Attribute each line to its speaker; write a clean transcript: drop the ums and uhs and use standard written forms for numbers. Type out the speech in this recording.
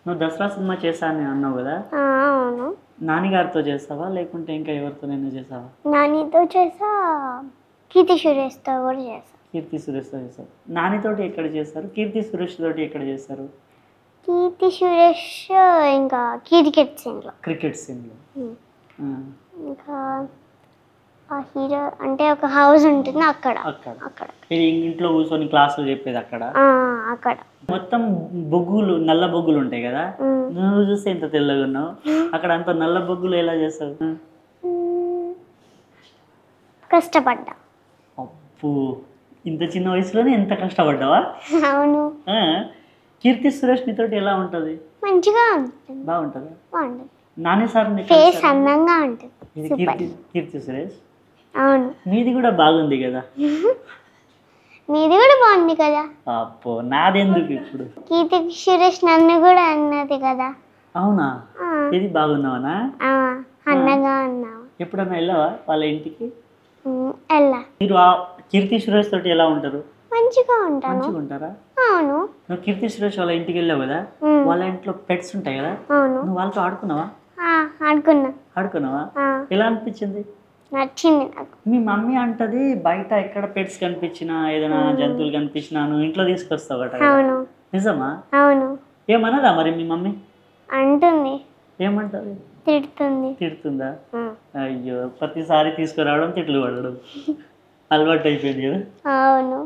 Speaker 1: నువ్వు దసరా సినిమా చేశాను అన్నావు కదా,
Speaker 2: అవును.
Speaker 1: నానిగారితో చేస్తావా లేకుంటే ఇంకా ఎవరితోనైనా చేసావా?
Speaker 2: నానితో చేసా, కీర్తి సురేష్తో కూడా చేసా.
Speaker 1: కీర్తి సురేష్తో చేశారు. నానితోటి ఎక్కడ చేస్తారు, కీర్తి సురేష్ తోటి ఎక్కడ చేస్తారు?
Speaker 2: కీర్తి సురేష్ ఇంకా క్రికెట్ సీన్లో.
Speaker 1: క్రికెట్ సీన్లో.
Speaker 2: ఇంకా ఆ హీరో అంటే ఒక హౌస్ ఉంటుంది అక్కడ.
Speaker 1: అక్కడ
Speaker 2: అక్కడ
Speaker 1: ఇంట్లో కూర్చొని క్లాసులు చెప్పేది అక్కడ.
Speaker 2: అక్కడ
Speaker 1: మొత్తం బొగ్గులు, నల్ల బొగ్గులు ఉంటాయి కదా, నువ్వు చూస్తే ఇంత తెల్లగా ఉన్నావు, అక్కడ అంత నల్ల బొగ్గులు ఎలా చేస్తావు?
Speaker 2: కష్టపడ్డా.
Speaker 1: అప్పు, ఇంత చిన్న వయసులోనే ఎంత కష్టపడ్డావా?
Speaker 2: అవును.
Speaker 1: కీర్తి సురేష్ నీతోటి ఎలా ఉంటుంది?
Speaker 2: మంచిగా ఉంటుంది.
Speaker 1: బాగుంటుందా?
Speaker 2: బాగుంటుంది.
Speaker 1: నాని సార్
Speaker 2: ఫేస్ అందంగా ఉంటుంది.
Speaker 1: ఇది కీర్తి సురేష్.
Speaker 2: అవును.
Speaker 1: మీది కూడా బాగుంది కదా.
Speaker 2: మీది కూడా బాగుంది కదా.
Speaker 1: అప్పో, నాదెందుకు ఇప్పుడు?
Speaker 2: కీర్తి సురేష్ నన్ను కూడా అన్నది కదా.
Speaker 1: అవునా? ఇది బాగున్నావనా?
Speaker 2: అందంగా అన్నావు.
Speaker 1: ఎప్పుడన్నా వెళ్ళావా వాళ్ళ ఇంటికి?
Speaker 2: వెళ్ళా.
Speaker 1: మీరు కీర్తి సురేష్ తోటి ఎలా ఉంటారు?
Speaker 2: మంచిగా ఉంటాను.
Speaker 1: మంచిగా ఉంటారా?
Speaker 2: అవును.
Speaker 1: నువ్వు కీర్తి సురేష్ వాళ్ళ ఇంటికి వెళ్ళావు కదా, వాళ్ళ ఇంట్లో పెట్స్ ఉంటాయి కదా,
Speaker 2: అవును.
Speaker 1: నువ్వు వాళ్ళతో ఆడుకున్నావా?
Speaker 2: ఆడుకున్నావా?
Speaker 1: ఎలా అనిపించింది?
Speaker 2: నచ్చింది నాకు.
Speaker 1: మీ మమ్మీ అంటది బయట ఎక్కడ పెట్స్ కనిపించినా, ఏదైనా జంతువులు కనిపించినా నువ్వు ఇంట్లో తీసుకొస్తావట.
Speaker 2: అవును.
Speaker 1: నిజమా?
Speaker 2: అవును.
Speaker 1: ఏమన్నదా మరి మీ మమ్మీ?
Speaker 2: అంటుంది.
Speaker 1: ఏమంటది?
Speaker 2: తిడుతుంది.
Speaker 1: తిడుతుందా? అయ్యో, ప్రతిసారి తీసుకురావడం, తిట్లు పడడం అలవాటు అయిపోయింది కదా.
Speaker 2: అవును.